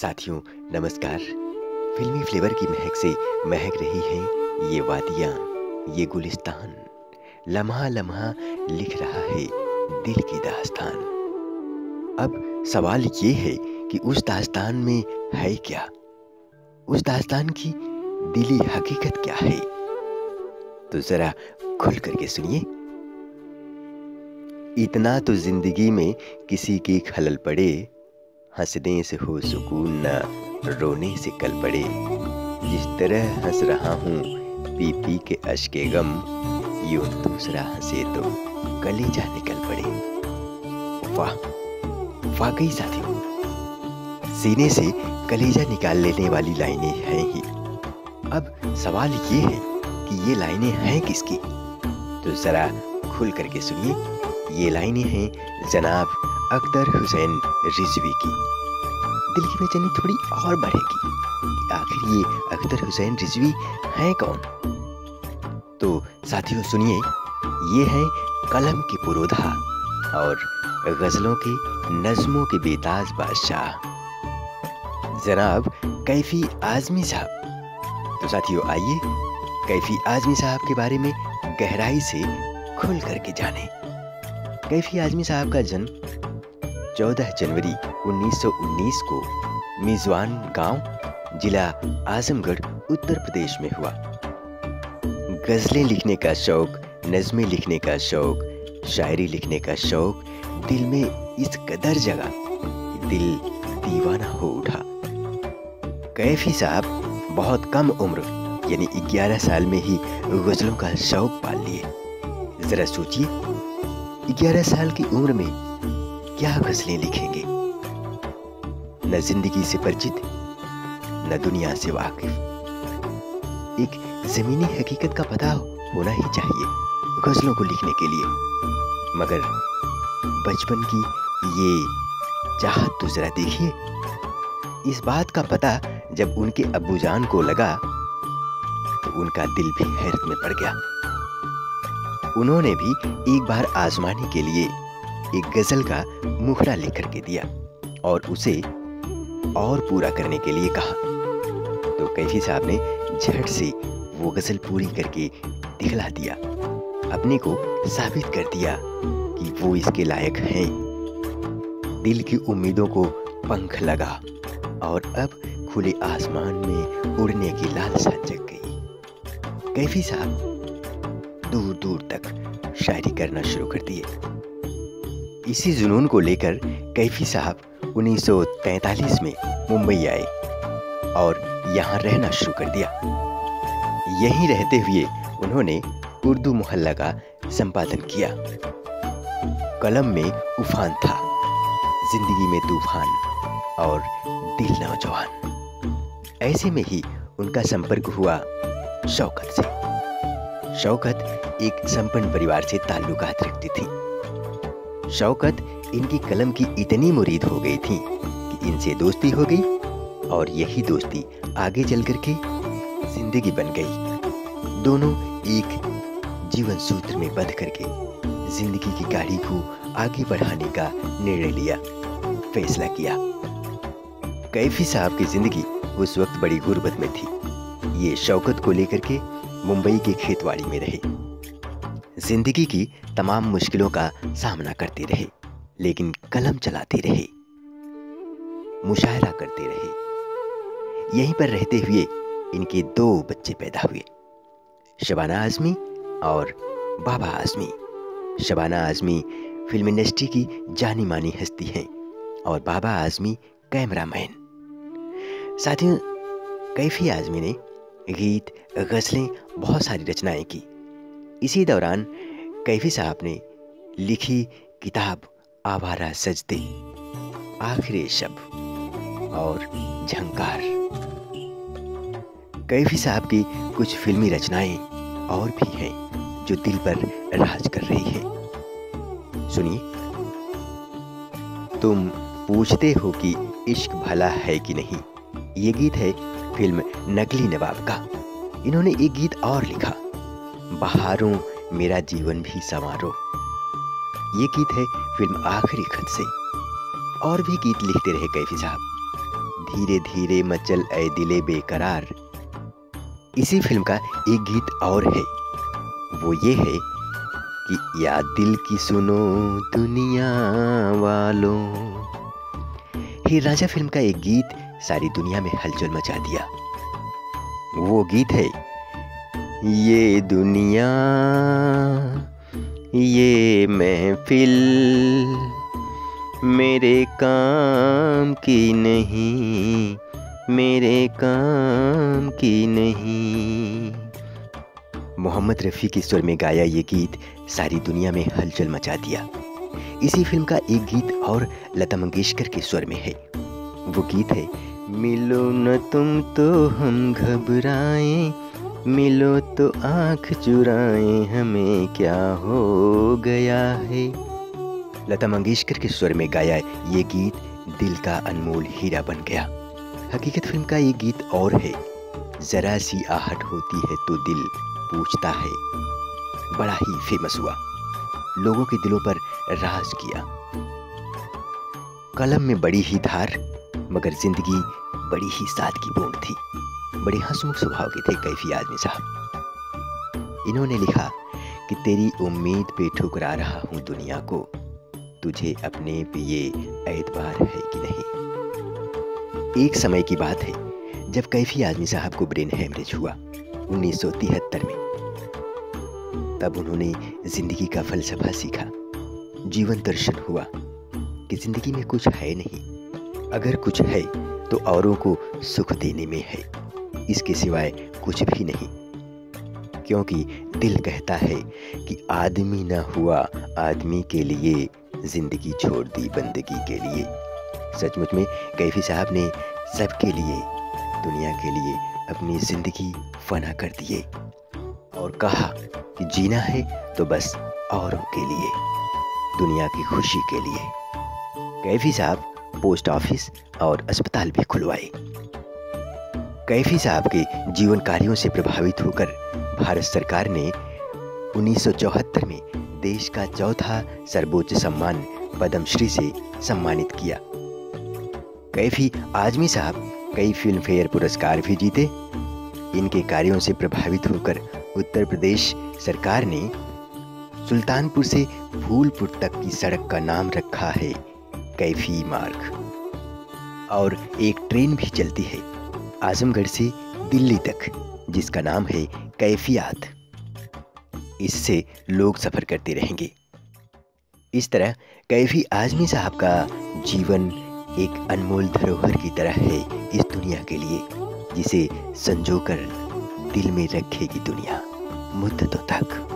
साथियों नमस्कार। फिल्मी फ्लेवर की महक से महक रही हैं ये वादियाँ, ये गुलिस्तान। लम्हा लम्हा लिख रहा है दिल की दास्तान। अब सवाल ये है कि उस दास्तान में है क्या, उस दास्तान की दिली हकीकत क्या है। तो जरा खुल करके सुनिए। इतना तो जिंदगी में किसी की खलल पड़े, हंसने से हो सुकून न रोने से कल पड़े। जिस तरह हंस रहा हूँ पी पी के अश्के गम, यूं दूसरा हंसे तो कलेजा निकल पड़े। वाह, वाकई साथियों, सीने से कलेजा निकाल लेने वाली लाइनें हैं ही। अब सवाल ये है कि ये लाइनें हैं किसकी। तो जरा खुल करके सुनिए। ये लाइनें हैं जनाब अख्तर हुसैन रिजवी की। दिल की बेचैनी थोड़ी और बढ़ेगी कि आखिर ये अख्तर हुसैन रिजवी हैं कौन। तो साथियों सुनिए, ये हैं कलम के पुरोधा और गजलों के नज़्मों के बेताज बादशाह जनाब कैफी आज़मी साहब। तो साथियों आइए कैफी आज़मी साहब के बारे में गहराई से खुल करके जानें। कैफी आज़मी साहब का जन्म 14 जनवरी 1919 को मिज़वान गांव, जिला आजमगढ़, उत्तर प्रदेश में हुआ। गज़लें लिखने का शौक, नज़्में लिखने का शौक, शायरी लिखने का शौक दिल में इस कदर जगा कि दिल दीवाना हो उठा। कैफी साहब बहुत कम उम्र यानी 11 साल में ही गज़लों का शौक पाल लिए। ज़रा सोचिए, 11 साल की उम्र में क्या गज़लें लिखेंगे। न जिंदगी से परिचित, न दुनिया से वाकिफ, एक जमीनी हकीकत का पता होना ही चाहिए गज़लों को लिखने के लिए। मगर बचपन की ये चाहत तो जरा देखिए। इस बात का पता जब उनके अब्बूजान को लगा तो उनका दिल भी हैरत में पड़ गया। उन्होंने भी एक बार आजमाने के लिए एक गजल का मुखड़ा लिख करके दिया और उसे और पूरा करने के लिए कहा। तो कैफी साहब ने झट से वो गजल पूरी करके दिखला दिया, अपने को साबित कर दिया कि वो इसके लायक हैं। दिल की उम्मीदों को पंख लगा और अब खुले आसमान में उड़ने की लालसा जग गई। कैफी साहब दूर दूर तक शायरी करना शुरू कर दिए। इसी जुनून को लेकर कैफी साहब 1943 में मुंबई आए और यहाँ रहना शुरू कर दिया। यहीं रहते हुए उन्होंने उर्दू मोहल्ला का संपादन किया। कलम में उफान था, जिंदगी में तूफान और दिल नौजवान। ऐसे में ही उनका संपर्क हुआ शौकत से। शौकत एक संपन्न परिवार से ताल्लुकात रखती थी। शौकत इनकी कलम की इतनी मुरीद हो गई थी कि इनसे दोस्ती हो गई और यही दोस्ती आगे चल करके जिंदगी बन गई। दोनों एक जीवन सूत्र में बंध करके जिंदगी की गाड़ी को आगे बढ़ाने का निर्णय लिया, फैसला किया। कैफी साहब की जिंदगी उस वक्त बड़ी गुर्बत में थी। ये शौकत को लेकर के मुंबई के खेतवाड़ी में रहे, जिंदगी की तमाम मुश्किलों का सामना करते रहे, लेकिन कलम चलाते रहे, मुशायरा करते रहे। यहीं पर रहते हुए इनके 2 बच्चे पैदा हुए, शबाना आज़मी और बाबा आज़मी। शबाना आज़मी फिल्म इंडस्ट्री की जानी मानी हस्ती हैं और बाबा आज़मी कैमरामैन। साथियों, कैफी आज़मी ने गीत, गज़लें, बहुत सारी रचनाएं की। इसी दौरान कैफी साहब ने लिखी किताब आवारा सजदे, आखिरी शब और झंकार। कैफी साहब की कुछ फिल्मी रचनाएं और भी हैं जो दिल पर राज कर रही हैं। सुनिए। तुम पूछते हो कि इश्क भला है कि नहीं, ये गीत है फिल्म नकली नवाब का। इन्होंने एक गीत और लिखा, बहारों मेरा जीवन भी संवारो। ये गीत है फिल्म आखिरी खत से। और भी गीत लिखते रहे कैफी साहब। धीरे धीरे मचल ऐ दिले बेकरार। इसी फिल्म का एक गीत और है, वो ये है कि या दिल की सुनो दुनिया वालों। हीर रांझा फिल्म का एक गीत सारी दुनिया में हलचल मचा दिया। वो गीत है, ये दुनिया ये महफिल मेरे काम की नहीं, मेरे काम की नहीं। मोहम्मद रफ़ी के स्वर में गाया ये गीत सारी दुनिया में हलचल मचा दिया। इसी फिल्म का एक गीत और लता मंगेशकर के स्वर में है। वो गीत है, मिलो न तुम तो हम घबराएं, मिलो तो आँख चुराएं, हमें क्या हो गया है। लता मंगेशकर के स्वर में गाया ये गीत दिल का अनमोल हीरा बन गया। हकीकत फिल्म का ये गीत और है, जरा सी आहट होती है तो दिल पूछता है। बड़ा ही फेमस हुआ, लोगों के दिलों पर राज किया। कलम में बड़ी ही धार, मगर जिंदगी बड़ी ही सादगीपूर्ण थी। बड़े हंसमुख स्वभाव के थे कैफी आजमी साहब। इन्होंने लिखा कि तेरी उम्मीद पे ठुकरा रहा हूँ दुनिया को, तुझे अपने पे ये एतबार है कि नहीं। एक समय की बात है जब कैफी आजमी साहब को ब्रेन हेमरेज हुआ 1973 में। तब उन्होंने जिंदगी का फलसफा सीखा, जीवन दर्शन हुआ कि जिंदगी में कुछ है नहीं, अगर कुछ है तो औरों को सुख देने में है, इसके सिवाय कुछ भी नहीं। क्योंकि दिल कहता है कि आदमी ना हुआ आदमी के लिए, जिंदगी छोड़ दी बंदगी के लिए। सचमुच में कैफी साहब ने सबके लिए, दुनिया के लिए अपनी जिंदगी फना कर दिए और कहा कि जीना है तो बस औरों के लिए, दुनिया की खुशी के लिए। कैफी साहब पोस्ट ऑफिस और अस्पताल भी खुलवाए। कैफी साहब के जीवन कार्यों से प्रभावित होकर भारत सरकार ने 1974 में देश का चौथा सर्वोच्च सम्मान पद्मश्री से सम्मानित किया। कैफी आजमी साहब कई फिल्म फेयर पुरस्कार भी जीते। इनके कार्यों से प्रभावित होकर उत्तर प्रदेश सरकार ने सुल्तानपुर से फूलपुर तक की सड़क का नाम रखा है कैफी मार्ग, और एक ट्रेन भी चलती है आजमगढ़ से दिल्ली तक जिसका नाम है कैफियात। इससे लोग सफ़र करते रहेंगे। इस तरह कैफी आजमी साहब का जीवन एक अनमोल धरोहर की तरह है इस दुनिया के लिए, जिसे संजोकर दिल में रखेगी दुनिया मुद्दतों तक।